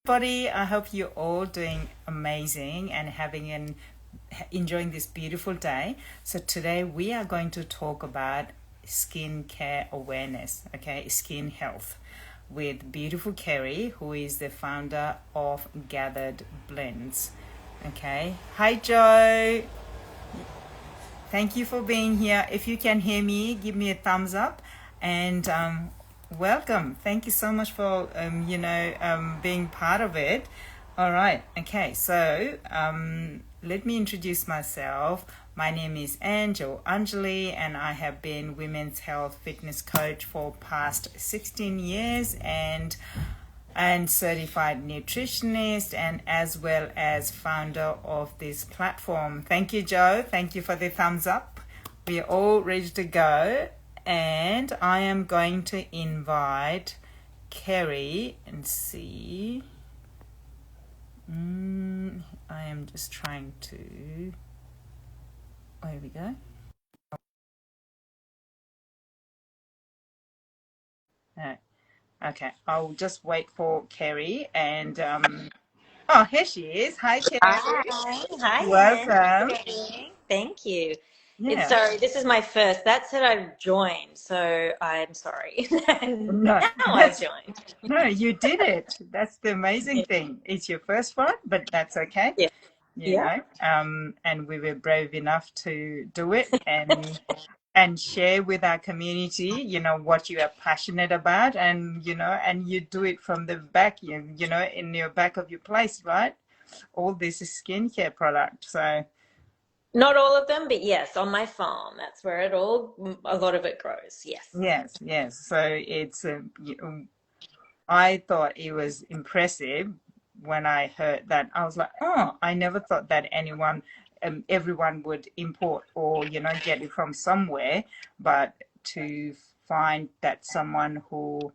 Everybody, I hope you're all doing amazing and enjoying this beautiful day. So today we are going to talk about skincare awareness, okay, skin health, with beautiful Kerry, who is the founder of Gathered Blends. Okay, hi Joe. Thank you for being here. If you can hear me, give me a thumbs up and welcome. Thank you so much for being part of it. All right. Okay. So let me introduce myself. My name is Anjali, and I have been women's health fitness coach for past 16 years and certified nutritionist, and as well as founder of this platform. Thank you, Joe. Thank you for the thumbs up. We are all ready to go, and I am going to invite Kerry and see. I am just trying to. There we go. Okay, I'll just wait for Kerry and oh, here she is. Hi, Kerry. Hi, Anne. Welcome. Thank you. It's Yeah. sorry, this is my first. That said, I've joined, so I'm sorry. And No, now I've that's joined. no, you did it. That's the amazing Yeah, thing. It's your first one, but that's okay. yeah, You yeah. know, and we were brave enough to do it and share with our community, what you are passionate about, and and you do it from the back, in your back of your place, right? All this is skincare product. So Not all of them, but yes, on my farm. That's where a lot of it grows. Yes. yes, yes. So it's I thought it was impressive when I heard that. I was like, oh, I never thought that everyone would import or, get it from somewhere, but to find that someone who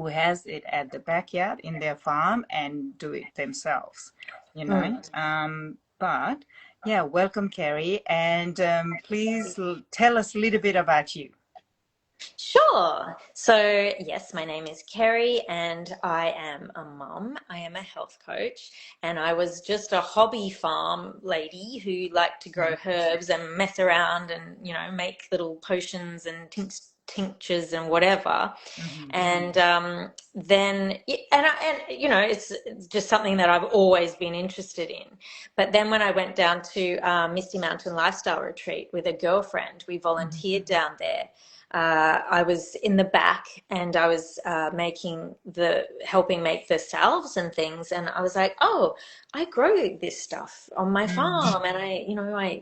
has it at the backyard in their farm and do it themselves, you Mm. know. But yeah, welcome, Kerry, and please tell us a little bit about you. Sure. So, yes, my name is Kerry and I am a mum. I am a health coach, and I was just a hobby farm lady who liked to grow herbs and mess around and, make little potions and tinctures and whatever. Mm-hmm. And then, it's just something that I've always been interested in. But then when I went down to Misty Mountain Lifestyle Retreat with a girlfriend, we volunteered down there. I was in the back and I was helping make the salves and things. And I was like, oh, I grow this stuff on my Mm-hmm. farm and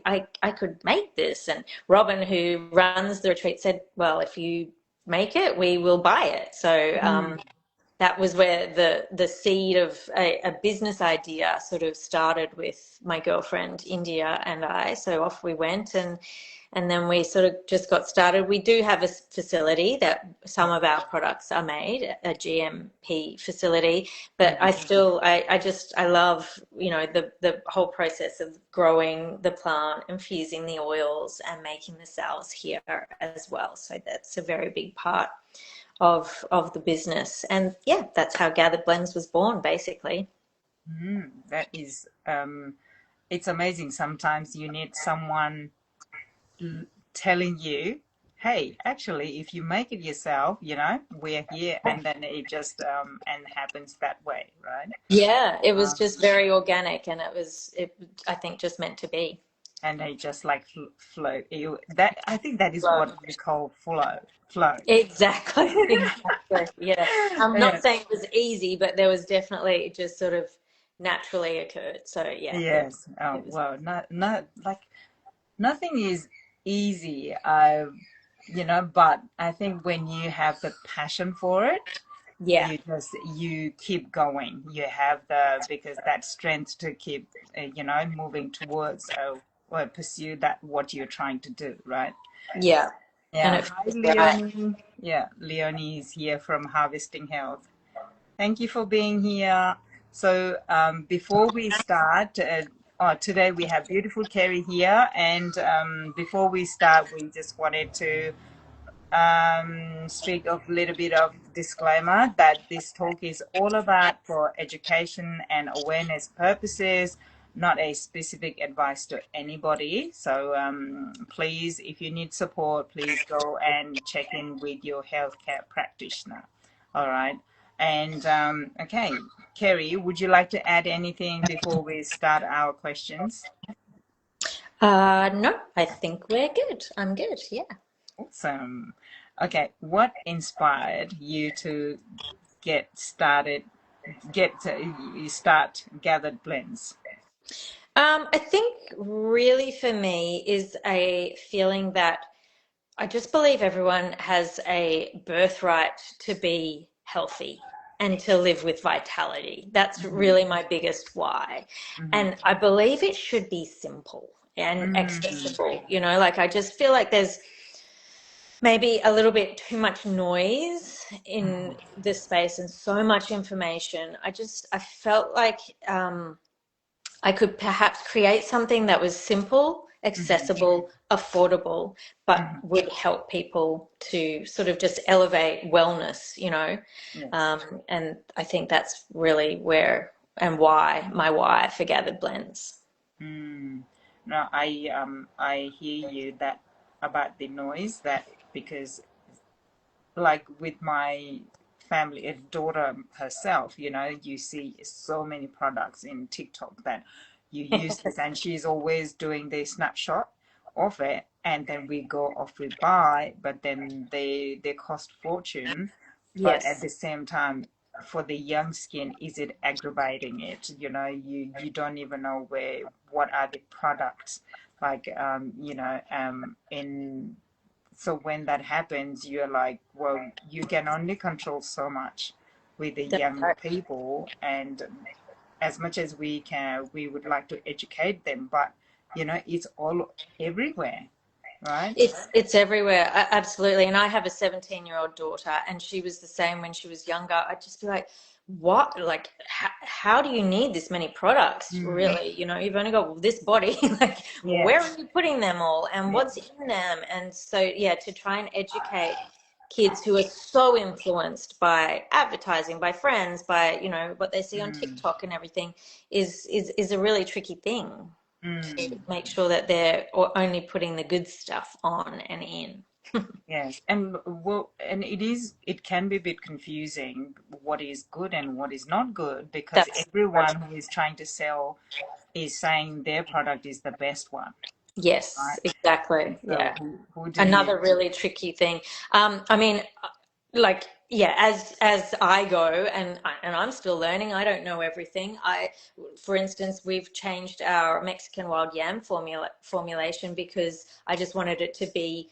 I could make this. And Robin, who runs the retreat, said, well, if you make it, we will buy it. So that was where the seed of a business idea sort of started with my girlfriend India and I. So off we went, and then we sort of just got started. We do have a facility that some of our products are made, a GMP facility, but I love, the whole process of growing the plant, infusing the oils and making the salves here as well. So that's a very big part of the business. And yeah, that's how Gathered Blends was born, basically. That is, it's amazing. Sometimes you need someone telling you, hey, actually, if you make it yourself, we're here, and then it just and happens that way, right? Yeah, it was Um, just very organic, and I think, just meant to be. and they just like flow. That I think that is Flow. what we call flow. Exactly. Exactly. Yeah. I'm Yeah. not saying it was easy, but there was definitely, it just sort of naturally occurred. So yeah, Yes. it Oh, was. well, not like nothing is easy. But I think when you have the passion for it, Yeah. you keep going. You have because that strength to keep moving towards or pursue that what you're trying to do, right? Yeah. And Yeah. it Hi, feels right. Leonie. Yeah, Leonie is here from Harvesting Health. Thank you for being here. So before we start, today we have beautiful Kerry here, and before we start, we just wanted to streak of little bit of disclaimer that this talk is all about for education and awareness purposes, not a specific advice to anybody. So please, if you need support, please go and check in with your healthcare practitioner. All right. And okay, Kerry, would you like to add anything before we start our questions? No, I think we're good. I'm good. Yeah. Awesome. Okay, what inspired you to get started, you start Gathered Blends? I think really for me is a feeling that I just believe everyone has a birthright to be healthy and to live with vitality. That's Mm-hmm, really my biggest why. mm-hmm, And I believe it should be simple and mm-hmm, accessible. Like I just feel like there's maybe a little bit too much noise in this space and so much information. I felt like I could perhaps create something that was simple, mm-hmm, accessible, affordable, but mm-hmm. would help people to sort of just elevate wellness. Yes. And I think that's really where and why my why for Gathered Blends. Mm. No, I hear you that about the noise that because like with my family, a daughter herself, you see so many products in TikTok that you use this, and she's always doing the snapshot of it, and then we go off, we buy, but then they cost fortune. But at Yes, the same time, for the young skin, is it aggravating it? You don't even know what are the products like, in so when that happens, you're like, well, you can only control so much with the that's young right. people, and as much as we can, we would like to educate them, but it's all everywhere, right? It's everywhere, absolutely. And I have a 17-year-old daughter, and she was the same when she was younger. I'd just be like, "What? Like, how do you need this many products? Mm, Really? You've only got this body. Like, where yes, are you putting them all, and yes. what's in them?" And so, yeah, to try and educate kids who are so influenced by advertising, by friends, by what they see on Mm, TikTok and everything, is a really tricky thing to mm, make sure that they're only putting the good stuff on and in. yes, and well, and it can be a bit confusing what is good and what is not good, because That's everyone who is trying to sell is saying their product is the best one, yes, right? And exactly. so Yeah. who do you? Another really tricky thing. I mean, like, yeah, as I go and I'm still learning. I don't know everything. For instance, we've changed our Mexican wild yam formulation because I just wanted it to be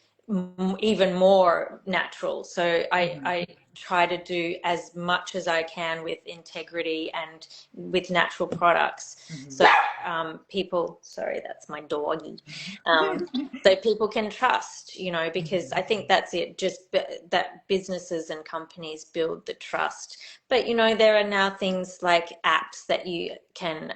even more natural. So Mhm, I try to do as much as I can with integrity and with natural products. mhm. So people, sorry, that's my doggy. So people can trust, because I think that's it, just that businesses and companies build the trust. But, there are now things like apps that you can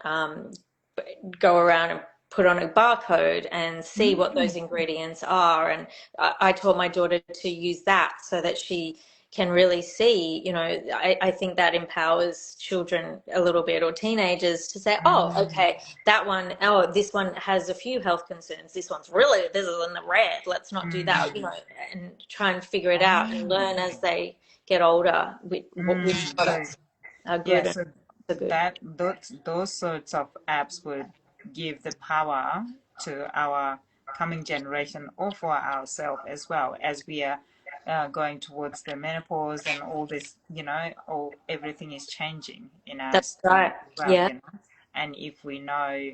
go around and put on a barcode and see what those Mm, ingredients are. And I taught my daughter to use that so that she can really see, I think that empowers children a little bit, or teenagers, to say, oh, mm, okay, this one has a few health concerns. This is in the red. Let's not do that, mm. and try and figure it out and Oh, learn as okay. they get older which So products are yeah, good and so not so good. those sorts of apps would give the power to our coming generation, or for ourselves as well, as we are going towards the menopause and all this, all everything is changing in our That's skin right. as well, Yeah. and if we know,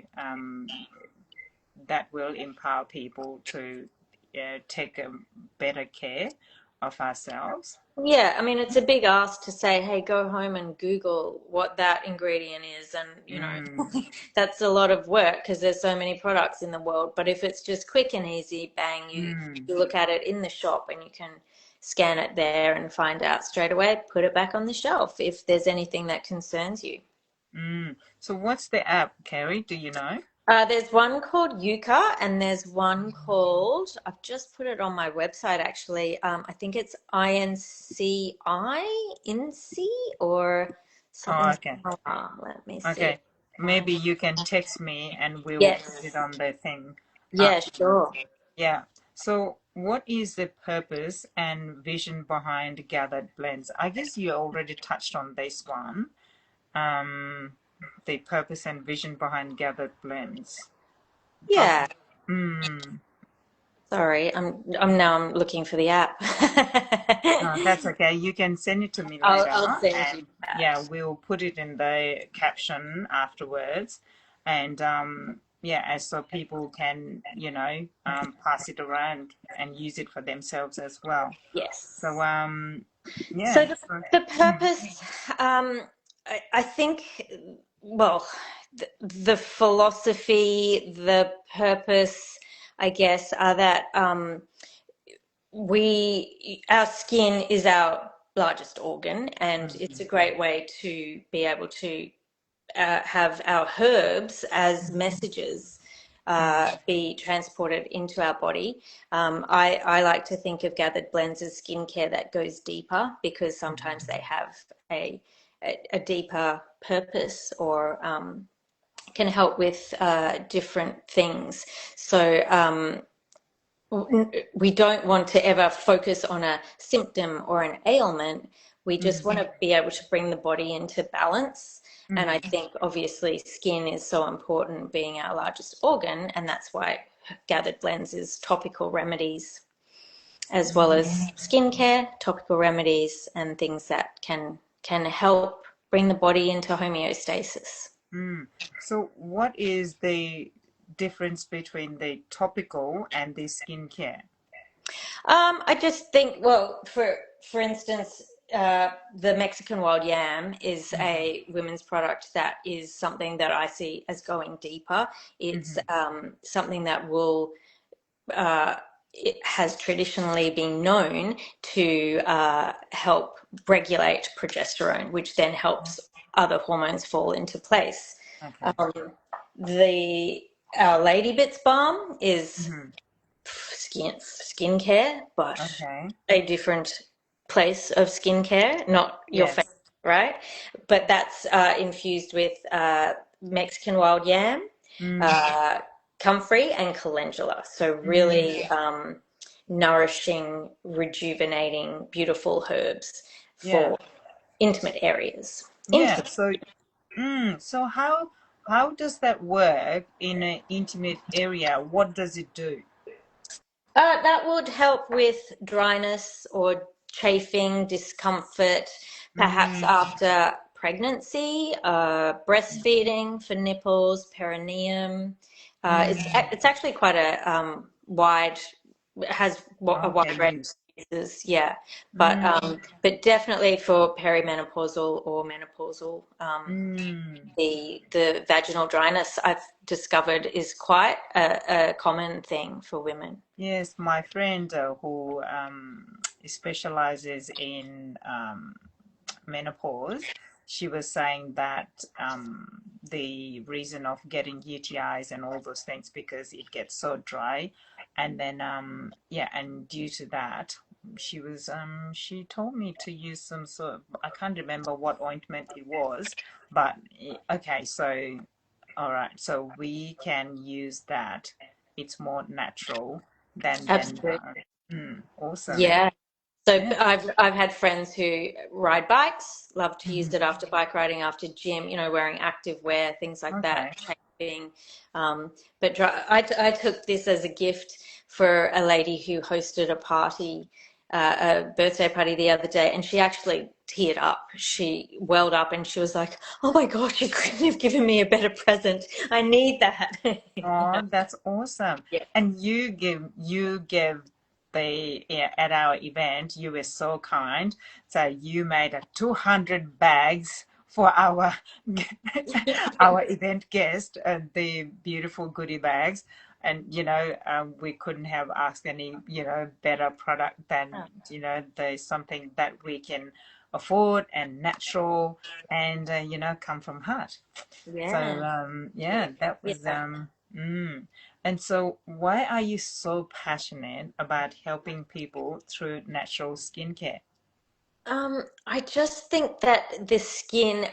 that will empower people to take a better care of ourselves. Yeah, I mean, it's a big ask to say, hey, go home and Google what that ingredient is. And, Mm, that's a lot of work because there's so many products in the world. But if it's just quick and easy, bang, mm, you look at it in the shop and you can scan it there and find out straight away, put it back on the shelf if there's anything that concerns you. so what's the app, Kerry? Do you know? There's one called Yucca, and there's one called, I've just put it on my website actually. I think it's INCI, or Oh, something okay. similar. Let me see. Okay. Maybe you can text me and we will put it Yes. on the thing. Uh, Yeah, sure. yeah. So, what is the purpose and vision behind Gathered Blends? I guess you already touched on this one. Um, the purpose and vision behind Gathered Blends. But, Yeah. mm, Sorry, I'm looking for the app. no, that's okay. You can send it to me I'll later, I'll send you and yeah, that. we'll put it in the caption afterwards. And yeah, as so people can, pass it around and use it for themselves as well. So Yes. yeah. So the, So, the mm, purpose, I think, well, the philosophy, the purpose, I guess, are that our skin is our largest organ, and it's a mm, great way to be able to have our herbs as messages mm, be transported into our body. I like to think of gathered blends as skincare that goes deeper, because sometimes they have a, a deeper purpose, or can help with different things. So we don't want to ever focus on a symptom or an ailment. We just mm, want to be able to bring the body into balance. And I mm, think obviously skin is so important, being our largest organ, and that's why Gathered Blends is topical remedies as well as mm. skincare, topical remedies, and things that can help bring the body into homeostasis. Mm. So, what is the difference between the topical and the skincare? I just think, well, for instance, the Mexican wild yam is Mm-hmm. a women's product that is something that I see as going deeper. It's Mm-hmm. something that will uh, it has traditionally been known to help regulate progesterone, which then helps other hormones fall into place. Okay. Um, the Our Lady Bits balm is Mm-hmm. skincare, but Okay. a different place of skincare, not your face, Yes. right? But that's infused with Mexican wild yam, Mm. uh, comfrey, and calendula. So Mm. really nourishing, rejuvenating, beautiful herbs Yeah. for intimate areas. Yeah. Intimate. So how does that work in an intimate area? What does it do? That would help with dryness or chafing, discomfort, perhaps Mm. after pregnancy, breastfeeding for nipples, perineum. Mm. It's actually quite a wide, it has a Okay. wide range Use. of uses, yeah. Mm. But definitely for perimenopausal or menopausal, Mm. the vaginal dryness I've discovered is quite a common thing for women. Yes, my friend who specializes in menopause, she was saying that the reason of getting UTIs and all those things because it gets so dry, and then yeah, and due to that, she told me to use some sort of, I can't remember what ointment it was, but okay, so all right, so we can use that. It's more natural than Absolutely. awesome. Yeah. So Yeah. I've had friends who ride bikes, love to use Hmm. it after bike riding, after gym, wearing active wear, things like that, Okay. chafing. But I took this as a gift for a lady who hosted a party, a birthday party the other day, and she actually teared up. She welled up and she was like, "Oh my gosh, you couldn't have given me a better present. I need that." Oh, that's awesome. Yeah. And you give the, yeah, at our event, you were so kind. So you made a 200 bags for our our event guest, the beautiful goodie bags. And we couldn't have asked any, better product than, there's something that we can afford and natural and come from heart. So Yeah. yeah, that was Yeah. Mm. And so, why are you so passionate about helping people through natural skincare? I just think that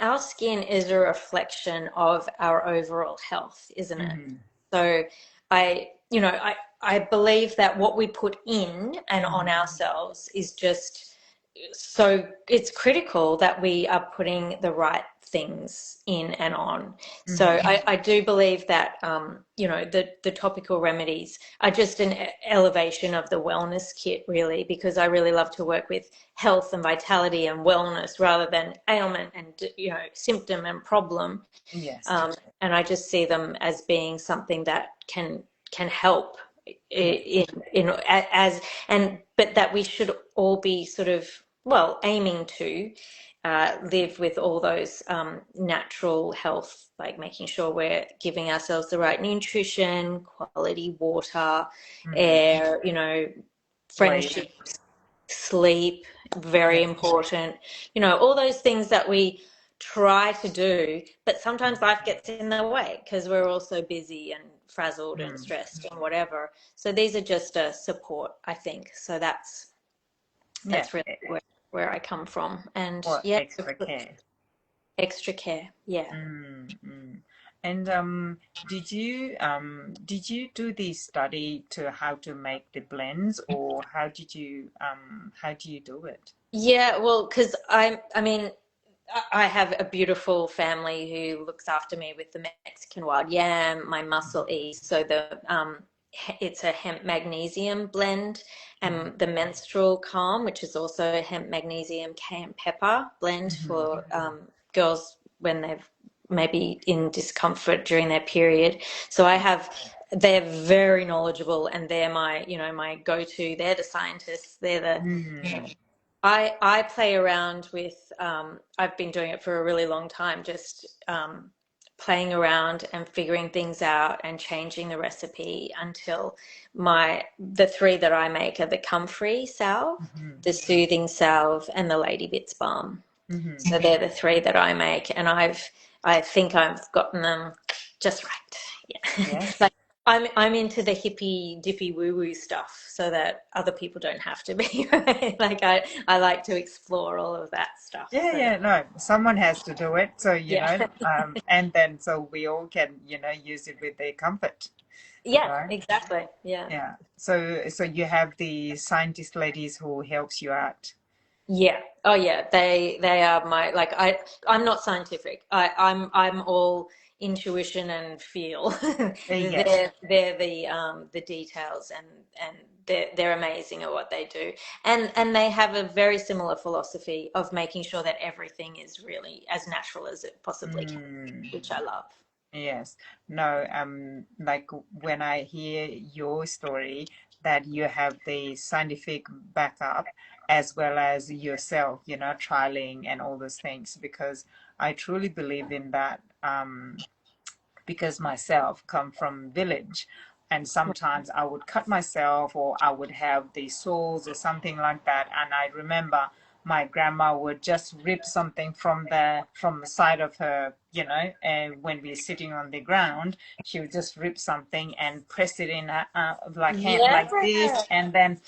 our skin is a reflection of our overall health, isn't it? Mm-hmm. So I believe that what we put in and on Mm-hmm. ourselves is just so it's critical that we are putting the right things in and on. So Mm-hmm. I do believe that the topical remedies are just an elevation of the wellness kit, really, because I really love to work with health and vitality and wellness rather than ailment and symptom and problem. Yes. And I just see them as being something that can help Yeah. in as and but that we should all be sort of well aiming to live with all those natural health, like making sure we're giving ourselves the right nutrition, quality water, Mm-hmm. air, Sleep. friendships, sleep, very Yeah. important. All those things that we try to do, but sometimes life gets in the way because we're all so busy and frazzled and Mm. stressed and whatever. So these are just a support, I think. So Yeah. that's really where I come from. And Or yeah, extra care. extra care. Yeah. Mm, mm. And did you do the study to how to make the blends, or how do you do it? Yeah, well, because I mean, I have a beautiful family who looks after me with the Mexican wild yam, my muscle E. So it's a hemp magnesium blend, Mm-hmm. and the menstrual calm, which is also a hemp magnesium cayenne pepper blend Mm-hmm. for girls when they've maybe in discomfort during their period. So they're very knowledgeable, and they're my go-to. They're the scientists. They're the you know, Mm-hmm. I play around with, I've been doing it for a really long time, just playing around and figuring things out and changing the recipe until the three that I make are the comfrey salve, Mm-hmm. the soothing salve, and the lady bits balm. Mm-hmm. So they're the three that I make, and I think I've gotten them just right. Yeah. Yes. Like I'm into the hippy dippy woo woo stuff so that other people don't have to be, right? Like I like to explore all of that stuff. Yeah, So yeah, no, someone has to do it. So, yeah. and then so we all can, use it with their comfort, Yeah, right? exactly. Yeah. Yeah. So you have the scientist ladies who helps you out. Yeah. Oh yeah. They are my like I'm not scientific. I'm all intuition and feel. Yes. They're the details, and they're amazing at what they do. And they have a very similar philosophy of making sure that everything is really as natural as it possibly can, Mm. which I love. Yes. No, like when I hear your story that you have the scientific backup as well as yourself, trialing and all those things, because I truly believe in that. Because myself come from village, and sometimes I would cut myself or I would have the sores or something like that, and I remember my grandma would just rip something from the side of her, and when we're sitting on the ground, she would just rip something and press it in like hand Yeah. like this, and then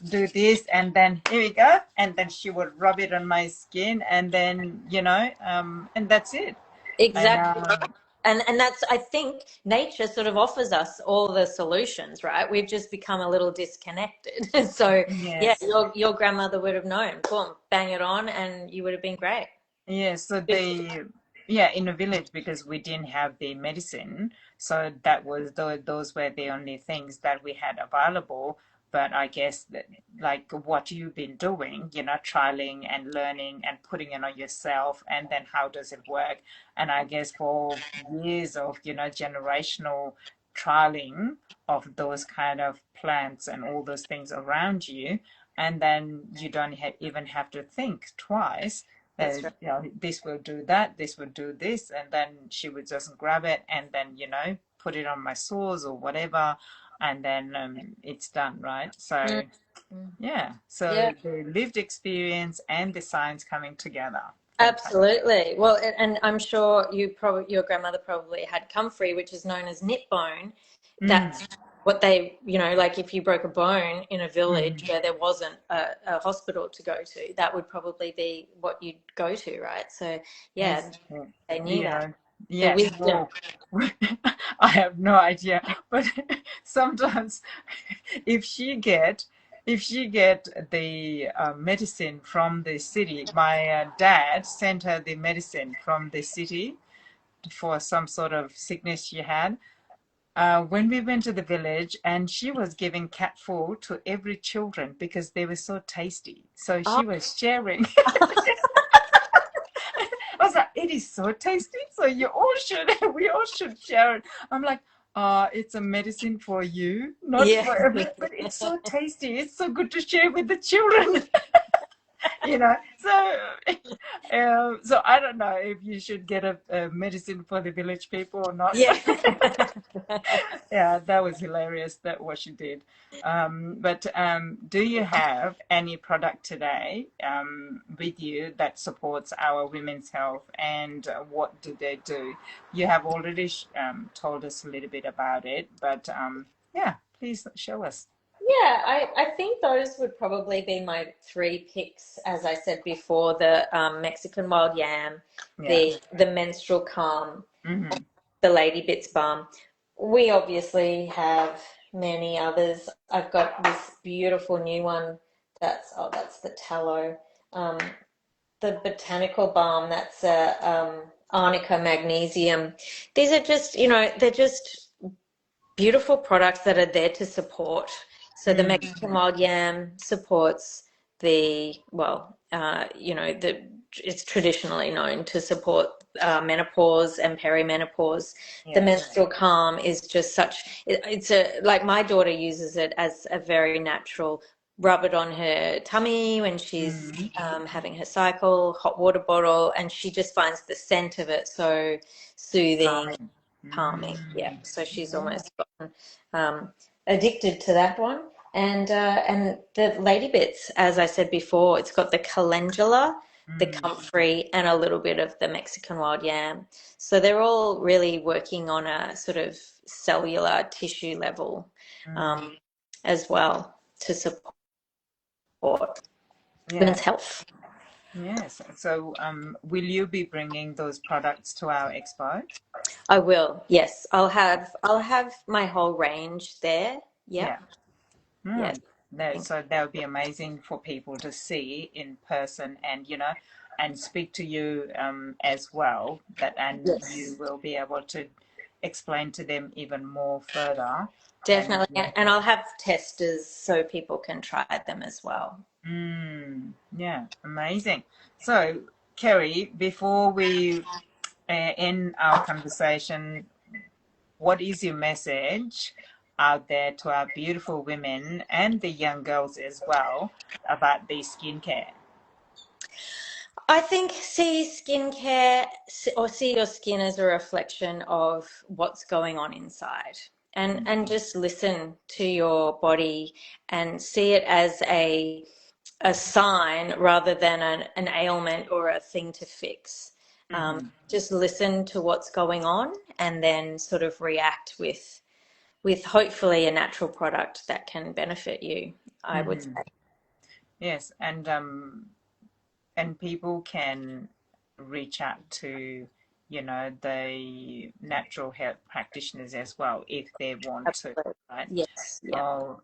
do this, and then here we go, and then she would rub it on my skin, and then and that's it. And Exactly. And that's, I think nature sort of offers us all the solutions, right? We've just become a little disconnected. So yeah, yes. your grandmother would have known. Boom, bang it on, and you would have been great. Yeah, so Good. yeah, in a village because we didn't have the medicine, so that was those were the only things that we had available. But I guess that like what you've been doing, trialing and learning and putting it on yourself, and then how does it work? And I guess for years of, generational trialing of those kind of plants and all those things around you, and then you don't even have to think twice That's right. this will do that, this will do this, and then she would just grab it and then, put it on my sores or whatever, and then it's done, right? Mm, So, mm. yeah, Yeah. so the lived experience and the science coming together. fantastic. Absolutely. Well, and I'm sure your grandmother probably had comfrey, which is known as knit bone. Mm, That's what they, like if you broke a bone in a village mm, where there wasn't a hospital to go to, that would probably be what you'd go to, right? So, yeah, yes, yeah. they knew You that. know, The yes. wisdom. Well, I have no idea, but sometimes if she get if she get the medicine from the city, my dad sent her the medicine from the city for some sort of sickness she had. When we went to the village, and she was giving cat food to every children because they were so tasty. So Oh, she was sharing. I was like, it is so tasty. So you all should, we all should share it. I'm like, it's a medicine for you, not yeah. for every, but it's so tasty. It's so good to share with the children, So, so I don't know if you should get a medicine for the village people or not. Yeah. Yeah, that was hilarious. That what she did. But do you have any product today with you that supports our women's health, and what do they do? You have already told us a little bit about it, but yeah, please show us. Yeah, I think those would probably be my three picks, as I said before, the Mexican wild yam, Yeah. the menstrual calm, Mm-hmm. the lady bits balm. We obviously have many others. I've got this beautiful new one that's the tallow. Um, the botanical balm, that's a arnica magnesium. These are just, they're just beautiful products that are there to support. So the Mm, Mexican wild yam supports it's traditionally known to support menopause and perimenopause. The yes. menstrual calm is just it's a, like my daughter uses it as a very natural, rub it on her tummy when she's Mm, having her cycle, hot water bottle, and she just finds the scent of it so soothing, calming. calming. Yeah. Mm, So she's yeah. almost gotten addicted to that one. And the lady bits, as I said before, it's got the calendula, the Mm, comfrey, and a little bit of the Mexican wild yam. So they're all really working on a sort of cellular tissue level mm, um, as well to support women's yeah. health. Yes. So, will you be bringing those products to our expo? I will. Yes, I'll have my whole range there. Yeah. Yep. Yes. Mm. So that would be amazing for people to see in person, and and speak to you as well. And you Yes. will be able to explain to them even more further. And Definitely. yeah. And I'll have testers so people can try them as well. Yeah, amazing. So, Kerry, before we end our conversation, what is your message out there to our beautiful women and the young girls as well about the skincare? I think see skincare or see your skin as a reflection of what's going on inside. And Mm, just listen to your body and see it as a sign rather than an ailment or a thing to fix. mhm, Just listen to what's going on and then sort of react with hopefully a natural product that can benefit you, I would mhm. say. Yes, and people can reach out to the natural health practitioners as well if they want to, Absolutely. right? Yes. Yeah. Or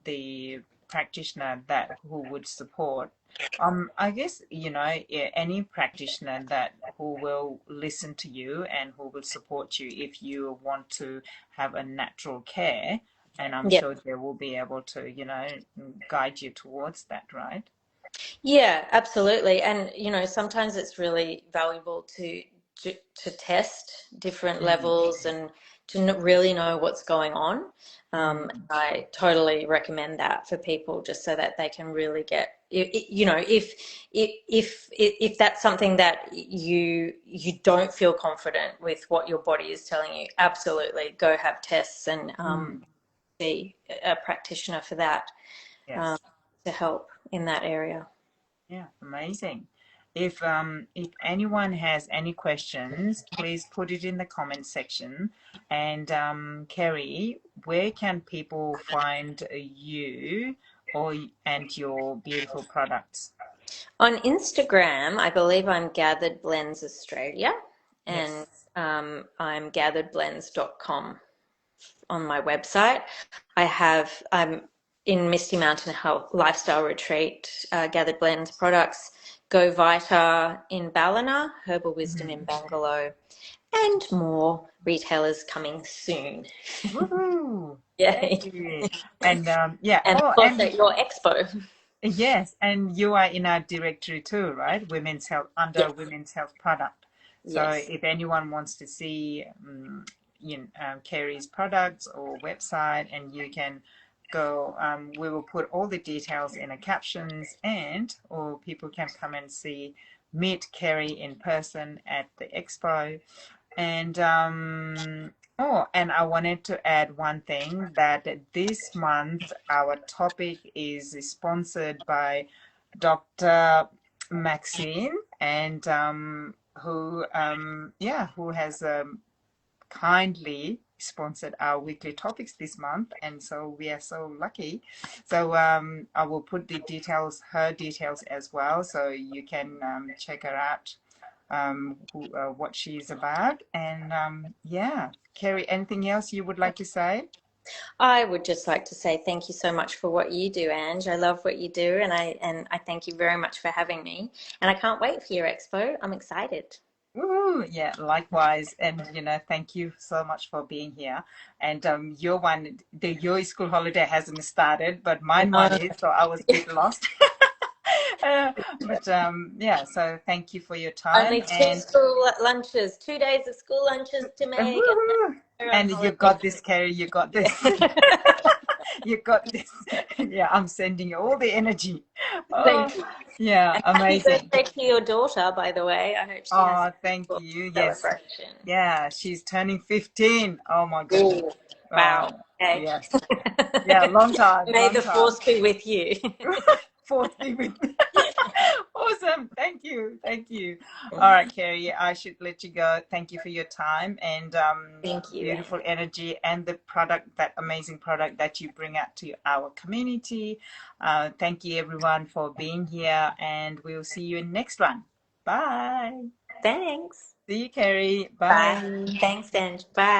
the practitioner that who would support. I guess any practitioner that who will listen to you and who will support you if you want to have a natural care, and I'm Yeah. sure they will be able to guide you towards that, right? Yeah, absolutely. And sometimes it's really valuable to test different Mm, levels and to really know what's going on. mm, I totally recommend that for people, just so that they can really get, if that's something that you don't feel confident with what your body is telling you, absolutely go have tests and mm. see a practitioner for that, um, Yes. to help in that area. Yeah, amazing. If anyone has any questions, please put it in the comment section. And Kerry, where can people find you or and your beautiful products? On Instagram, I believe I'm Gathered Blends Australia, and Yes. I'm gatheredblends.com on my website. I'm in Misty Mountain Health Lifestyle Retreat, Gathered Blends products, Go Vita in Ballina, Herbal Wisdom in Mhm. Bangalore, and more retailers coming soon. Woohoo! Yay. Yay! And yeah. And of Oh, course and at your expo. yes, and you are in our directory too, right? Women's Health under Yes, Women's Health product. So yes. if anyone wants to see, Kerry's products or website, and you can go, we will put all the details in the captions, and or people can come and meet Kerry in person at the expo. And oh, and I wanted to add one thing that this month our topic is sponsored by Dr. Maxine, and who has kindly sponsored our weekly topics this month, and so we are so lucky. So I will put her details as well, so you can check her out, what she's about. And yeah, Kerry, anything else you would like to say? I would just like to say thank you so much for what you do, Ange. I love what you do, and I thank you very much for having me. And I can't wait for your expo. I'm excited. Woo, yeah, likewise. And thank you so much for being here. And your school holiday hasn't started, but mine one No, is, so I was a bit lost. Uh, but yeah, so thank you for your time. only two And school lunches, 2 days of school lunches to make, and woo, then we're on and you got this, holiday. Kerry, you got this. Yeah. You got this. Yeah, I'm sending you all the energy. Oh, Thank you. yeah, And happy amazing. birthday to your daughter, by the way. I hope she has Oh, a thank wonderful you. Yes. celebration. Yeah, she's turning 15. Oh my goodness. Ooh, Oh, wow. Okay. yes. Yeah, long time, May long the time. force be with you. Fourth with me. Awesome. Thank you. Thank you. All right, Kerry, I should let you go. Thank you for your time and Thank you, Anne. beautiful energy and the product, that amazing product that you bring out to our community. Thank you, everyone, for being here, and we'll see you in next one. Bye. Thanks. See you, Kerry. Bye. Bye. Thanks, Ange. Bye.